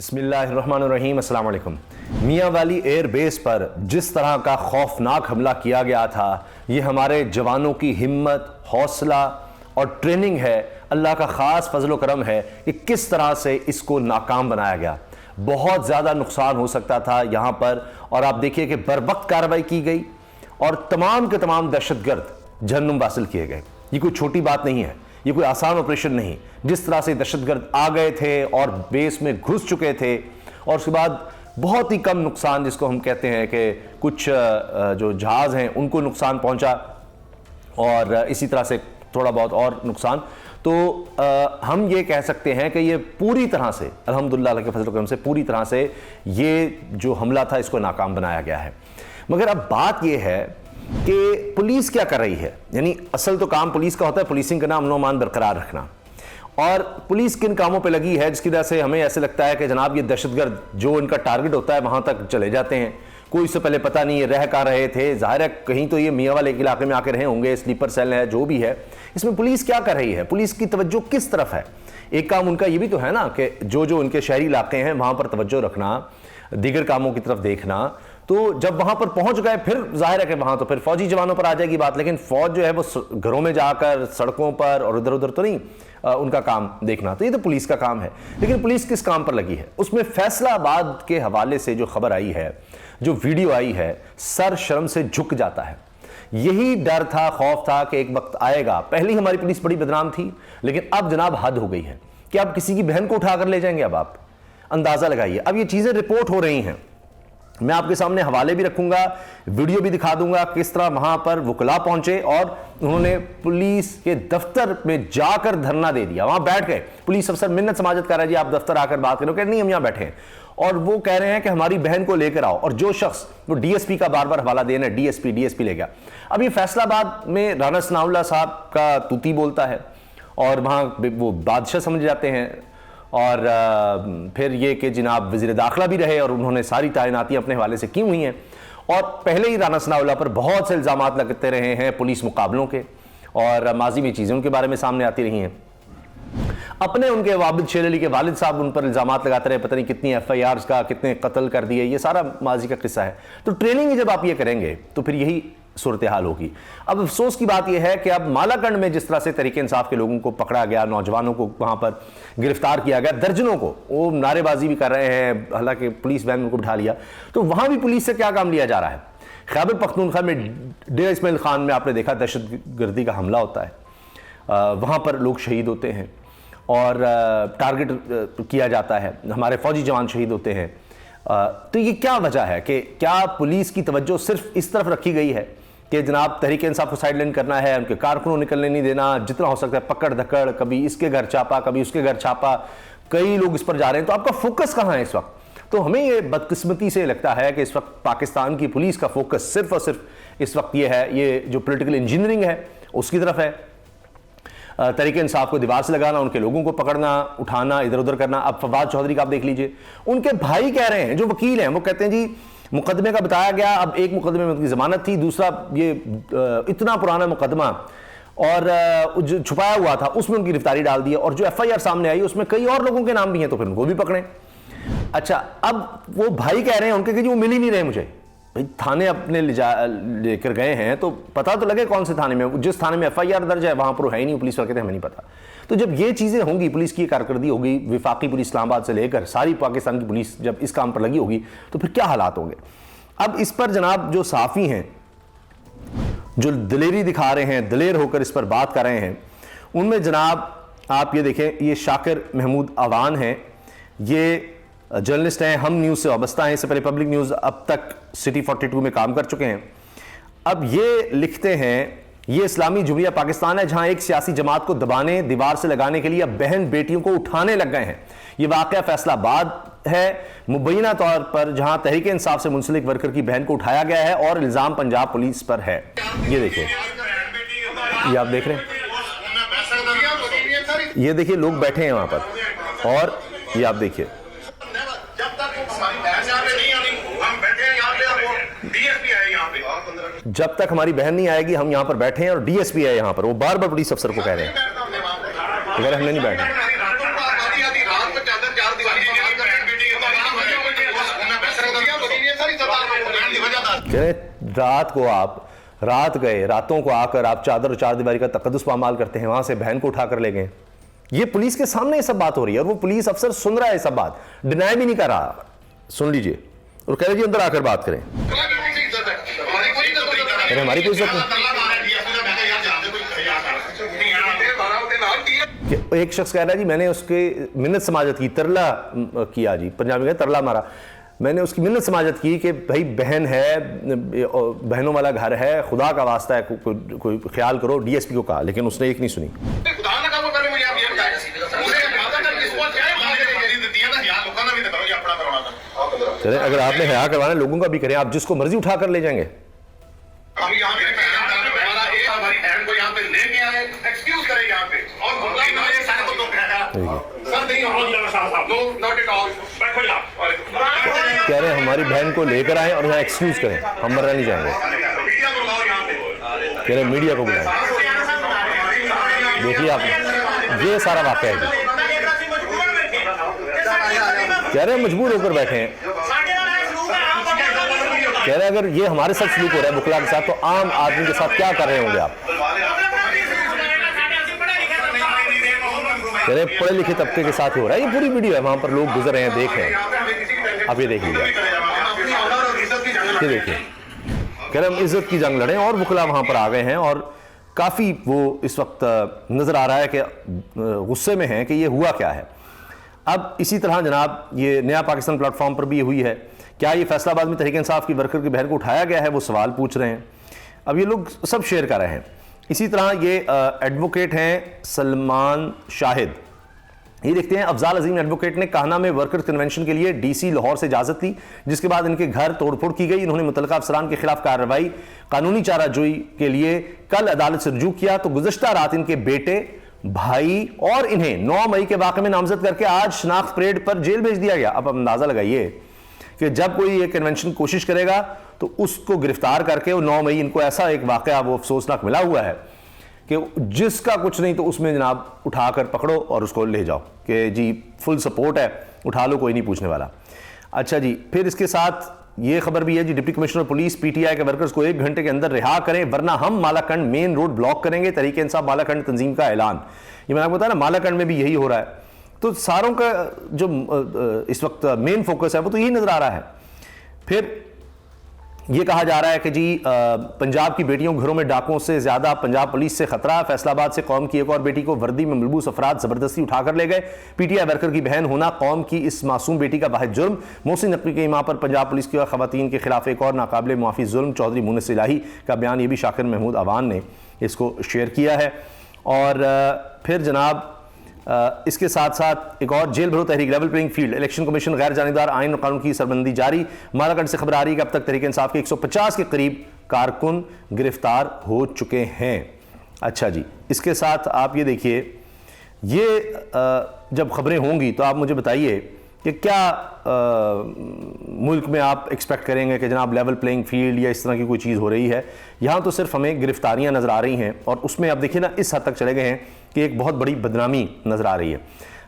बिस्मिल्लाहिर्रहमानिर्रहीम, अस्सलाम वालेकुम। मियाँ वाली एयर बेस पर जिस तरह का खौफनाक हमला किया गया था, ये हमारे जवानों की हिम्मत, हौसला और ट्रेनिंग है। अल्लाह का ख़ास फजल करम है कि किस तरह से इसको नाकाम बनाया गया। बहुत ज़्यादा नुकसान हो सकता था यहाँ पर, और आप देखिए कि बर वक्त कार्रवाई की गई और तमाम के तमाम दहशतगर्द जहन्नुम वासिल किए गए। ये कोई छोटी बात नहीं है, ये कोई आसान ऑपरेशन नहीं। जिस तरह से दहशतगर्द आ गए थे और बेस में घुस चुके थे, और उसके बाद बहुत ही कम नुकसान, जिसको हम कहते हैं कि कुछ जो जहाज़ हैं उनको नुकसान पहुंचा, और इसी तरह से थोड़ा बहुत और नुकसान। तो हम ये कह सकते हैं कि ये पूरी तरह से अल्हम्दुलिल्लाह के फजल करम से पूरी तरह से ये जो हमला था इसको नाकाम बनाया गया है। मगर अब बात ये है कि पुलिस क्या कर रही है। यानी असल तो काम पुलिस का होता है पुलिसिंग करना, अमन अमान बरकरार रखना, और पुलिस किन कामों पे लगी है जिसकी वजह से हमें ऐसे लगता है कि जनाब ये दहशतगर्द जो इनका टारगेट होता है वहां तक चले जाते हैं। कोई इससे पहले पता नहीं है रह कहाँ रहे थे, जाहिर है कहीं तो ये मियाँ वाले इलाके में आके रहे होंगे, स्लीपर सेल है जो भी है। इसमें पुलिस क्या कर रही है, पुलिस की तवज्जो किस तरफ है। एक काम उनका ये भी तो है ना कि जो जो उनके शहरी इलाके हैं वहां पर तवज्जो रखना, दीगर कामों की तरफ देखना। तो जब वहां पर पहुंच गए फिर जाहिर है कि वहां तो फिर फौजी जवानों पर आ जाएगी बात, लेकिन फौज जो है वो घरों में जाकर सड़कों पर और इधर उधर तो नहीं उनका काम देखना, तो ये तो पुलिस का काम है। लेकिन पुलिस किस काम पर लगी है, उसमें फैसलाबाद के हवाले से जो खबर आई है, जो वीडियो आई है, सर शर्म से झुक जाता है। यही डर था, खौफ था कि एक वक्त आएगा। पहले हमारी पुलिस बड़ी बदनाम थी, लेकिन अब जनाब हद हो गई है कि अब किसी की बहन को उठाकर ले जाएंगे। अब आप अंदाजा लगाइए, अब ये चीजें रिपोर्ट हो रही हैं। मैं आपके सामने हवाले भी रखूंगा, वीडियो भी दिखा दूंगा किस तरह वहां पर वकला पहुंचे और उन्होंने पुलिस के दफ्तर में जाकर धरना दे दिया। वहां बैठ गए, पुलिस अफसर मिन्नत समाजत कर रहा है जी आप दफ्तर आकर बात करो, कह नहीं हम यहां बैठे हैं, और वो कह रहे हैं कि हमारी बहन को लेकर आओ। और जो शख्स वो डीएसपी का बार बार हवाला देना, डीएसपी ले गया। अब ये फैसलाबाद में राना सनाउल्लाह साहब का तूती बोलता है और वहां वो बादशाह समझ जाते हैं, और फिर ये कि जनाब वज़ीर दाखिला भी रहे और उन्होंने सारी तैनातियाँ अपने हवाले से की हुई हैं। और पहले ही राना सनाउल्लाह पर बहुत से इल्ज़ामात लगते रहे हैं पुलिस मुकाबलों के, और माजी में चीज़ें उनके बारे में सामने आती रही हैं। अपने उनके वाबिद शेर अली के वालिद साहब उन पर इल्ज़ामात लगाते रहे, पता नहीं कितनी FIRs का, कितने कत्ल कर दिए, ये सारा माजी का किस्सा है। तो ट्रेनिंग जब आप ये करेंगे तो फिर यही सूरत हाल होगी। अब अफसोस की बात यह है कि अब मालाकंड में जिस तरह से तरीके इंसाफ के लोगों को पकड़ा गया, नौजवानों को वहां पर गिरफ्तार किया गया, दर्जनों को, वो नारेबाजी भी कर रहे हैं, हालांकि पुलिस वैन उनको बिठा लिया, तो वहां भी पुलिस से क्या काम लिया जा रहा है। खैबर पख्तूनख्वा में डेरा इस्माइल खान में आपने देखा दहशतगर्दी का हमला होता है, वहां पर लोग शहीद होते हैं और टारगेट किया जाता है, हमारे फौजी जवान शहीद होते हैं। तो ये क्या वजह है कि क्या पुलिस की तवज्जो सिर्फ इस तरफ रखी गई है कि जनाब तहरीक इंसाफ को साइडलाइन करना है, उनके कारकुनों निकलने नहीं देना, जितना हो सकता है पकड़ धकड़, कभी इसके घर छापा कभी उसके घर छापा, कई लोग इस पर जा रहे हैं। तो आपका फोकस कहाँ है इस वक्त। तो हमें ये बदकिस्मती से लगता है कि इस वक्त पाकिस्तान की पुलिस का फोकस सिर्फ और सिर्फ इस वक्त ये है, ये जो पॉलिटिकल इंजीनियरिंग है उसकी तरफ है। तरीके इंसाफ को दीवार से लगाना, उनके लोगों को पकड़ना, उठाना, इधर उधर करना। अब फवाद चौधरी का आप देख लीजिए, उनके भाई कह रहे हैं, जो वकील हैं, वो कहते हैं जी मुकदमे का बताया गया, अब एक मुकदमे में उनकी जमानत थी, दूसरा ये इतना पुराना मुकदमा और जो छुपाया हुआ था उसमें उनकी गिरफ्तारी डाल दी, और जो FIR सामने आई उसमें कई और लोगों के नाम भी हैं, तो फिर उनको भी पकड़े। अच्छा, अब वो भाई कह रहे हैं उनके कि जी वो मिल ही नहीं रहे मुझे। भाई थाने अपने लेकर गए हैं तो पता तो लगे कौन से थाने में, जिस थाने में FIR दर्ज है वहां पर है ही नहीं, पुलिस वाले कहते हैं हमें नहीं पता। तो जब ये चीजें होंगी, पुलिस की कारकर्दगी होगी, विफाकी पुलिस इस्लामाबाद से लेकर सारी पाकिस्तान की पुलिस जब इस काम पर लगी होगी, तो फिर क्या हालात होंगे। अब इस पर जनाब जो सहाफ़ी हैं, जो दिलेरी दिखा रहे हैं, दिलेर होकर इस पर बात कर रहे हैं, उनमें जनाब आप ये देखें, ये शाकिर महमूद अवान हैं, ये जर्नलिस्ट हैं, हम न्यूज़ से वाबस्ता हैं, इससे पहले पब्लिक न्यूज़ अब तक सिटी 42 में काम कर चुके हैं। अब ये लिखते हैं, ये इस्लामी जुमहूरिया पाकिस्तान है जहां एक सियासी जमात को दबाने, दीवार से लगाने के लिए अब बहन बेटियों को उठाने लग गए हैं। ये वाकया फैसलाबाद है मुबैना तौर पर, जहां तहरीक इंसाफ से मुंसलिक वर्कर की बहन को उठाया गया है और इल्जाम पंजाब पुलिस पर है। ये देखिए, ये आप देख रहे हैं, ये देखिए लोग बैठे हैं वहां पर, और ये आप देखिए जब तक हमारी बहन नहीं आएगी हम यहां पर बैठे हैं, और DSP है यहां पर, वो बार बार पुलिस अफसर को कह रहे हैं अगर हमने नहीं बैठा। कह रहे रात गए, रातों को आकर आप चादर और चार दीवारी का तकद्दुस पामाल करते हैं, वहां से बहन को उठाकर ले गए। ये पुलिस के सामने ये सब बात हो रही है और वो पुलिस अफसर सुन रहा है, ये सब बात डिनाई भी नहीं कर रहा। सुन लीजिए और कह रहे जी अंदर आकर बात करें। हमारी कोई इज्जत नहीं। एक शख्स कह रहा है जी मैंने उसके मिन्नत समाजत की, तरला किया जी, पंजाबी में तरला मारा, मैंने उसकी मिन्नत समाजत की कि भाई बहन है, बहनों वाला घर है, खुदा का वास्ता है, कोई ख्याल करो, डीएसपी को कहा, लेकिन उसने एक नहीं सुनी। चले अगर आपने हया करवाना लोगों का भी करें, आप जिसको मर्जी उठा कर ले जाएंगे। कह रहे हैं हमारी बहन को लेकर आए और यहाँ एक्सक्यूज करें, हम मरना नहीं चाहेंगे। कह रहे मीडिया को बुलाएं। देखिए आप ये सारा वाकया है। कह रहे हैं मजबूर होकर बैठे हैं। कह रहे हैं अगर ये हमारे साथ सलूक हो रहा है बुकला के साथ, तो आम आदमी के साथ क्या कर रहे होंगे आप। कह रहे पढ़े लिखे तबके के साथ हो रहा है। ये पूरी वीडियो है, वहां पर लोग गुजर रहे हैं, देख रहे हैं, आप ये देख लीजिए, ये देखिए। कह रहे हम इज्जत की जंग लड़े और बुकला वहां पर आ गए हैं और काफी वो इस वक्त नजर आ रहा है कि गुस्से में है कि ये हुआ क्या है। अब इसी तरह जनाब ये नया पाकिस्तान प्लेटफॉर्म पर भी हुई है। क्या ये फैसलाबाद में तहरीक इंसाफ की वर्कर की बहन को उठाया गया है, वो सवाल पूछ रहे हैं। अब ये लोग सब शेयर कर रहे हैं। इसी तरह ये एडवोकेट हैं सलमान शाहिद, ये देखते हैं अफजाल अजीम एडवोकेट ने काहना में वर्कर्स कन्वेंशन के लिए डीसी लाहौर से इजाजत ली, जिसके बाद इनके घर तोड़फोड़ की गई। इन्होंने मुतल्लिका अफसरान के खिलाफ कार्रवाई कानूनी चाराजोई के लिए कल अदालत से रुजू किया, तो गुज़श्ता रात इनके बेटे, भाई और इन्हें 9 मई के वाक़े में नामजद करके आज शनाख्त परेड पर जेल भेज दिया गया। अब अंदाजा लगाइए कि जब कोई ये कन्वेंशन की कोशिश करेगा तो उसको गिरफ्तार करके 9 मई इनको ऐसा एक वाक़या वो अफसोसनाक मिला हुआ है कि जिसका कुछ नहीं तो उसमें जनाब उठाकर पकड़ो और उसको ले जाओ कि जी फुल सपोर्ट है, उठा लो, कोई नहीं पूछने वाला। अच्छा जी, फिर इसके साथ ये खबर भी है जी, डिप्टी कमिश्नर पुलिस पीटीआई के वर्कर्स को 1 घंटे के अंदर रिहा करें वरना हम मालाकंड मेन रोड ब्लॉक करेंगे। तहरीक इंसाफ मालाकंड तंजीम का ऐलान। ये मैंने आपको बताया ना, मालाकंड में भी यही हो रहा है। तो सारों का जो इस वक्त मेन फोकस है वो तो यही नजर आ रहा है। फिर ये कहा जा रहा है कि जी पंजाब की बेटियों घरों में डाकुओं से ज्यादा पंजाब पुलिस से खतरा। फैसलाबाद से कौम की एक और बेटी को वर्दी में मलबूस अफराद जबरदस्ती उठाकर ले गए। पीटीआई वर्कर की बहन होना कौम की इस मासूम बेटी का वाहिद जुर्म। मोहसिन नकवी के इमाम पर पंजाब पुलिस की और खवातीन के खिलाफ एक और नाकाबिले मुआफी जुर्म। चौधरी मुनस इलाही का बयान, ये भी शाकिर महमूद अवान ने इसको शेयर किया है। और फिर जनाब इसके साथ साथ एक और जेल भरो तहरीक, level playing field, election commission गैर जानिबदार आइन और कानून की सरबंदी जारी। मालाकंड से खबर आ रही है कि अब तक तहरीक इंसाफ के 150 के करीब कारकुन गिरफ्तार हो चुके हैं। अच्छा जी, इसके साथ आप ये देखिए, ये जब खबरें होंगी तो आप मुझे बताइए कि क्या मुल्क में आप एक्सपेक्ट करेंगे कि जनाब लेवल प्लेइंग फील्ड या इस तरह की कोई चीज़ हो रही है। यहाँ तो सिर्फ हमें गिरफ्तारियाँ नज़र आ रही हैं और उसमें आप देखिए ना इस हद तक चले गए हैं कि एक बहुत बड़ी बदनामी नज़र आ रही है।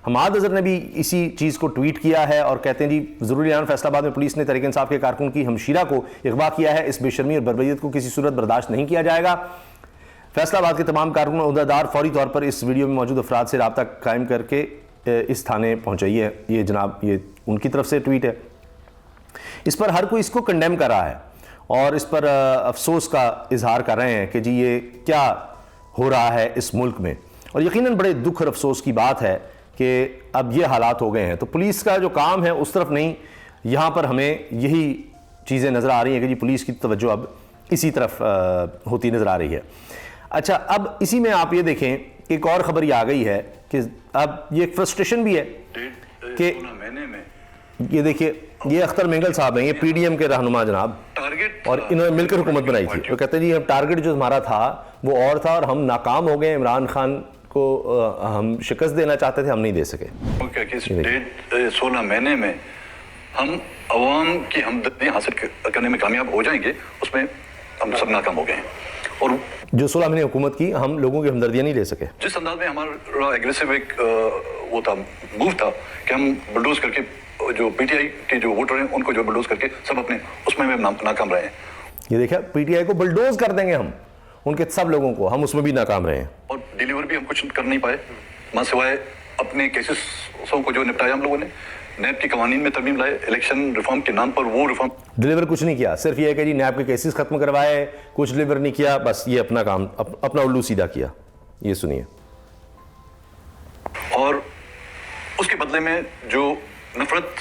हमाद अजहर ने भी इसी चीज़ को ट्वीट किया है और कहते हैं जी ज़रूरी ऐलान, फैसलाबाद में पुलिस ने तहरीक इंसाफ के कारकुन की हमशीरा को अगवा किया है। इस बेशर्मी और बर्बरियत को किसी सूरत बर्दाश्त नहीं किया जाएगा। फैसलाबाद के तमाम कारकुन और उहदेदार फौरी तौर पर इस वीडियो में मौजूद अफराद से रब्ता कायम करके इस थाने पहुँचाइए। ये जनाब ये उनकी तरफ से ट्वीट है। इस पर हर कोई इसको कंडेम कर रहा है और इस पर अफसोस का इजहार कर रहे हैं कि जी ये क्या हो रहा है इस मुल्क में। और यकीनन बड़े दुख और अफसोस की बात है कि अब ये हालात हो गए हैं। तो पुलिस का जो काम है उस तरफ नहीं, यहाँ पर हमें यही चीज़ें नज़र आ रही हैं कि जी पुलिस की तवज्जो अब इसी तरफ होती नज़र आ रही है। अच्छा, अब इसी में आप ये देखें, एक और खबर ये आ गई है कि अब ये एक फ्रस्ट्रेशन भी है कि ये देखिए, ये अख्तर मेंगल साहब हैं, ये पीडीएम के रहनुमा जनाब, और इन्होंने मिलकर हुकूमत बनाई थी। वो कहते हैं जी हम टारगेट जो हमारा था वो और था और हम नाकाम हो गए, इमरान खान को हम शिकस्त देना चाहते थे, हम नहीं दे सके। 16 महीने में हम अवाम की हमदर्दी हासिल करने में कामयाब हो जाएंगे, उसमें हम सब नाकाम हो गए हैं। और जो 16 महीने हुकूमत की, हम लोगों की हमदर्दियाँ नहीं ले सके। जिस अंदाज में हमारा एग्रेसिव एक वो था, मूव था कि हम बुलडोज करके जो पीटीआई के जो वोटर हैं उनको जो बुलडोज करके सब अपने उसमें नाकाम रहे हैं। ये देखा, पीटीआई को बुलडोज कर देंगे हम, उनके सब लोगों को, हम उसमें भी नाकाम रहे हैं। और डिलीवर भी हम कुछ कर नहीं पाए, मां सिवाय अपने केसेसों को जो निपटाया हम लोगों ने, नैब की कवानीन में तरमीम लाए, इलेक्शन रिफॉर्म के नाम पर वो रिफॉर्म डिलीवर कुछ नहीं किया, सिर्फ ये है कि जी नैब के केसेस खत्म करवाए, कुछ डिलीवर नहीं किया, बस ये अपना काम अपना उल्लू सीधा किया। ये सुनिए। और उसके बदले में जो नफरत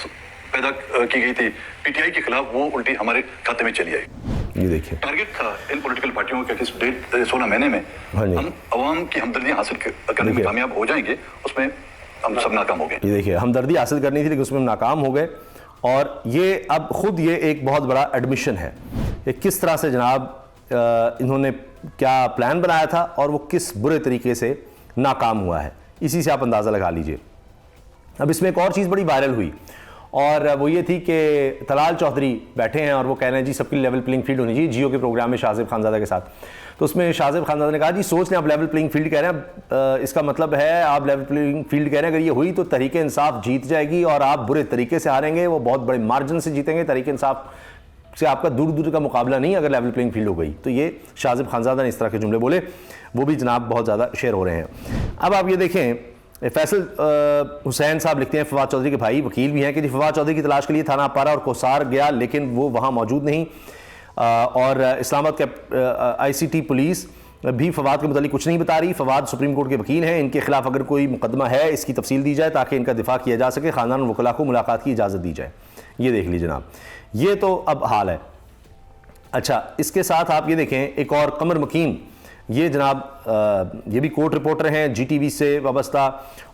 पैदा की गई थी पीटीआई के खिलाफ, वो उल्टी हमारे खाते में चली आई। ये देखिए, टारगेट था इन पॉलिटिकल पार्टियों के किस डेट 16 महीने में हाँ जी। हम अवाम की हमदर्दियां हासिल करने में कामयाब हो जाएंगे, उसमें हम सब नाकाम हो गए। ये देखिए, हमदर्दी हासिल करनी थी लेकिन उसमें हम नाकाम हो गए। और ये अब खुद ये एक बहुत बड़ा एडमिशन है कि किस तरह से जनाब इन्होंने क्या प्लान बनाया था और वो किस बुरे तरीके से नाकाम हुआ है। इसी से आप अंदाज़ा लगा लीजिए। अब इसमें एक और चीज़ बड़ी वायरल हुई और वो ये थी कि तलाल चौधरी बैठे हैं और वो कह रहे हैं जी सबकी लेवल प्लेइंग फील्ड होनी चाहिए जियो के प्रोग्राम में शाहजेब खानज़ादा के साथ। तो उसमें शाहजेब खानज़ादा ने कहा जी सोच लें आप लेवल प्लेइंग फील्ड कह रहे हैं, इसका मतलब है आप लेवल प्लेइंग फील्ड कह रहे हैं, अगर ये हुई तो तहरीक इंसाफ जीत जाएगी और आप बुरे तरीके से हारेंगे, वो बहुत बड़े मार्जिन से जीतेंगे, तहरीक इंसाफ से आपका दूर दूर का मुकाबला नहीं अगर लेवल प्लेइंग फील्ड हो गई। तो ये शाहजेब खानज़ादा ने इस तरह के जुमले बोले, वो भी जनाब बहुत ज़्यादा शेयर हो रहे हैं। अब आप ये देखें, फैसल हुसैन साहब लिखते हैं, फवाद चौधरी के भाई वकील भी हैं, कि फवाद चौधरी की तलाश के लिए थाना पारा और कोसार गया लेकिन वो वहाँ मौजूद नहीं। और इस्लामाबाद के आईसीटी पुलिस भी फवाद के मुतालिक कुछ नहीं बता रही। फवाद सुप्रीम कोर्ट के वकील हैं, इनके खिलाफ अगर कोई मुकदमा है इसकी तफसील दी जाए ताकि इनका दिफा किया जा सके, ख़ानदान वकला को मुलाकात की इजाज़त दी जाए। ये देख लीजिए जनाब, ये तो अब हाल है। अच्छा, इसके साथ आप ये देखें, एक और कमर मकीन, ये जनाब ये भी कोर्ट रिपोर्टर हैं जीटीवी से वाबस्ता,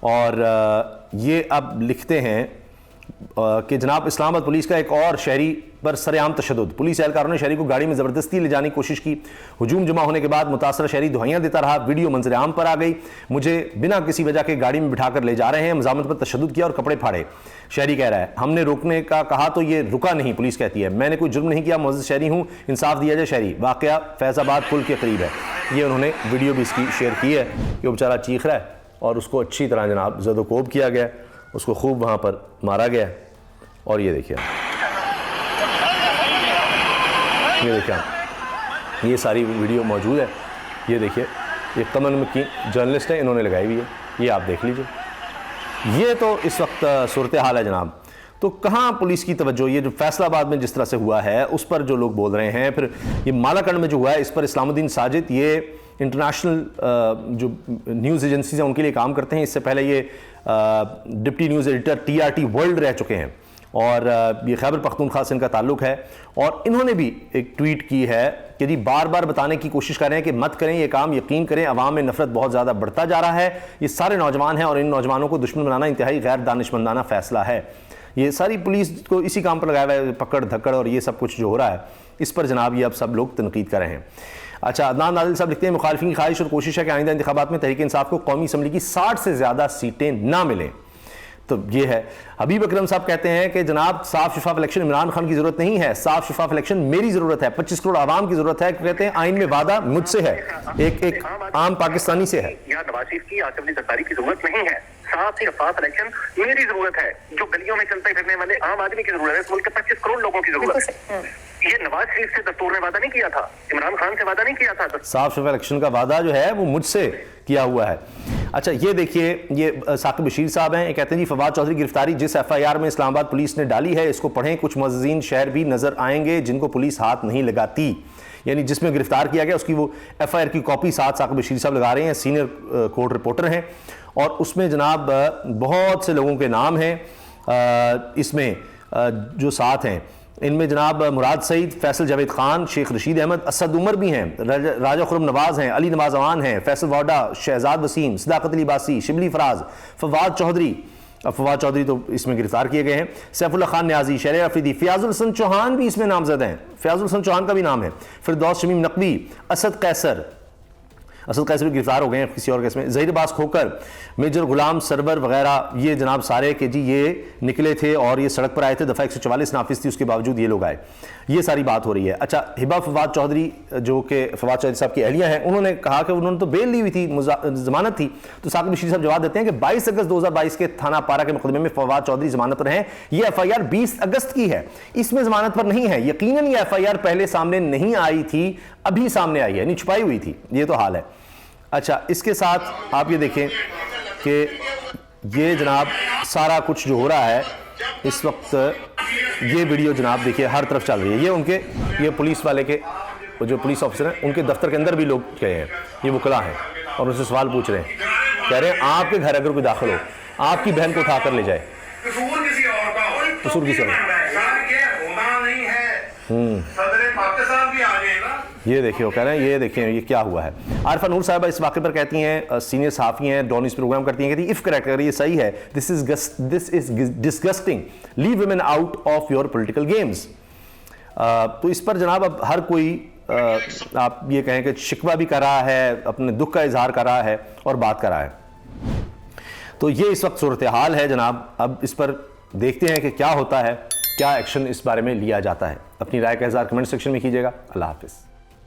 और ये अब लिखते हैं कि जनाब इस्लामाबाद पुलिस का एक और शहरी पर सरेआम तशद्दुद, पुलिस एहलकारों ने शहरी को गाड़ी में ज़बरदस्ती ले जाने की कोशिश की। हुजूम जमा होने के बाद मुतासरा शहरी दुहाइयाँ देता रहा, वीडियो मंजर आम पर आ गई, मुझे बिना किसी वजह के गाड़ी में बिठाकर ले जा रहे हैं, मज़ामत पर तशद्दुद किया और कपड़े फाड़े। शहरी कह रहा है हमने रोकने का कहा तो ये रुका नहीं। पुलिस कहती है मैंने कोई जुर्म नहीं किया, मुअज़्ज़िज़ शहरी हूँ, इंसाफ दिया जाए शहरी। वाक़या फैज़ाबाद पुल के करीब है। ये उन्होंने वीडियो भी इसकी शेयर की है कि वो बेचारा चीख रहा है और उसको अच्छी तरह जनाब ज़दोकोब किया गया, उसको खूब वहाँ पर मारा गया। और ये देखिए, ये सारी वीडियो मौजूद है। ये देखिए, ये कमर की जर्नलिस्ट है, इन्होंने लगाई हुई है, ये आप देख लीजिए। ये तो इस वक्त सूरत हाल है जनाब। तो कहाँ पुलिस की तवज्जो, ये जो फैसलाबाद में जिस तरह से हुआ है उस पर जो लोग बोल रहे हैं, फिर ये मालाकंड में जो हुआ है इस पर इस्लामुद्दीन साजिद, ये इंटरनेशनल जो न्यूज़ एजेंसीज हैं उनके लिए काम करते हैं। इससे पहले ये deputy news editor TRT world रह चुके हैं और ये खैबर पख्तूनख्वा से इनका ताल्लुक़ है। और इन्होंने भी एक ट्वीट की है कि जी बार बार बताने की कोशिश कर रहे हैं कि मत करें ये काम, यकीन करें अवाम में नफरत बहुत ज़्यादा बढ़ता जा रहा है। ये सारे नौजवान हैं और इन नौजवानों को दुश्मन बनाना इंतहाई गैर दानिशमंदाना फ़ैसला है। ये सारी पुलिस को इसी काम पर लगाया हुआ है, पकड़ धक्कड़ और ये सब कुछ जो हो रहा है इस पर जनाब ये अब सब लोग तनकीद कर रहे हैं। अच्छा, अदनान नादिल साहब लिखते हैं मुखालिफिन की ख्वाहिश और कोशिश है कि आइंदा इंतखाबात में तहरीक इंसाफ को कौमी असम्बली की 60 से ज़्यादा सीटें ना मिलें। तो ये है। हबीब अकरम साहब कहते हैं कि जनाब साफ शफाफ इलेक्शन इमरान खान की जरूरत नहीं है, साफ शफाफ इलेक्शन मेरी जरूरत है, 25 करोड़ आवाम की जरूरत है। कहते हैं आइन में वादा मुझसे है, एक आम पाकिस्तानी से है। या नवाज शरीफ की आसमनी सरकारी की जरूरत नहीं है, साफ शफाफ इलेक्शन मेरी जरूरत है, जो गलियों में चलते फिरने वाले आम आदमी की जरूरत है, इस मुल्क के 25 करोड़ लोगों की जरूरत है। ये नवाज शरीफ से दस्तूर ने वादा नहीं किया था, इमरान खान से वादा नहीं किया था। साफ शफाफ इलेक्शन का वादा जो है वो मुझसे किया हुआ है। अच्छा, ये देखिए, ये साकिब बशीर साहब हैं, कहते हैं जी फवाद चौधरी गिरफ्तारी जिस FIR में इस्लामाबाद पुलिस ने डाली है इसको पढ़ें, कुछ मुअज़्ज़िज़ीन शहर भी नजर आएंगे जिनको पुलिस हाथ नहीं लगाती। यानी जिसमें गिरफ्तार किया गया उसकी वो FIR की कॉपी साथ साकिब बशीर साहब लगा रहे हैं, सीनियर कोर्ट रिपोर्टर हैं और उसमें जनाब बहुत से लोगों के नाम हैं इसमें जो साथ हैं। इनमें जनाब मुराद सईद, फैसल जावेद खान, शेख रशीद अहमद, असद उमर भी हैं, राजा खुरम नवाज़ हैं, अली नवाज अवान हैं, फैसल वाडा, शहजाद वसीम, सदाकत अली बासी, शिबली फराज, फवाद चौधरी। अब फवाद चौधरी तो इसमें गिरफ्तार किए गए हैं, सैफुल्ला खान न्याजी, शहर अफरीदी, फ़याज़ुल हसन चौहान भी इसमें नामजद हैं, फ़याज़ुल हसन चौहान का भी नाम है, फिरदौस शमीम नकवी, असद कैसर, असद कैसर भी गिरफ्तार हो गए हैं किसी और केस में। ज़हीर अब्बास खोकर, मेजर गुलाम सरवर वगैरह, ये जनाब सारे के जी ये निकले थे और ये सड़क पर आए थे। दफ़ा 144 नाफिज थी, उसके बावजूद ये लोग आए। ये सारी बात हो रही है। अच्छा, हिबा फवाद चौधरी जो कि फवाद चौधरी साहब की अहलिया हैं, उन्होंने कहा कि उन्होंने तो बेल ली हुई थी, जमानत थी। तो साकिब बशीर साहब जवाब देते हैं कि 22 अगस्त 2022 के थाना पारा के मुकदमे में फवाद चौधरी जमानत पर हैं। ये FIR 20 अगस्त की है, इसमें जमानत पर नहीं है। यकीनन ये FIR पहले सामने नहीं आई थी, अभी सामने आई है, नहीं छुपाई हुई थी। ये तो हाल है। अच्छा, इसके साथ आप ये देखें कि ये जनाब सारा कुछ जो हो रहा है इस वक्त, ये वीडियो जनाब देखिए हर तरफ चल रही है। ये पुलिस वाले के जो पुलिस ऑफिसर हैं, उनके दफ्तर के अंदर भी लोग गए हैं, ये वकला हैं और उनसे सवाल पूछ रहे हैं। कह रहे हैं आपके घर अगर कोई दाखिल हो, आपकी बहन को उठाकर ले जाए, कसूर किसी और का हो, कसूर किसी और का। ये देखिए वो कह रहे हैं, ये देखें ये क्या हुआ है। आरिफा नूर साहिबा इस वाक़े पर कहती हैं, सीनियर सहाफ़ी हैं, डॉन न्यूज़ प्रोग्राम करती हैं, कहती हैं इफ़ करेक्ट अगर ये सही है, this is disgusting, leave women out of your political games. तो इस पर जनाब अब हर कोई आप ये कहें कि शिकवा भी कर रहा है, अपने दुख का इजहार कर रहा है और बात कर रहा है। तो ये इस वक्त सूरत हाल है जनाब। अब इस पर देखते हैं कि क्या होता है, क्या एक्शन इस बारे में लिया जाता है। अपनी राय का इजहार कमेंट सेक्शन में कीजिएगा। अल्लाह हाफिज़।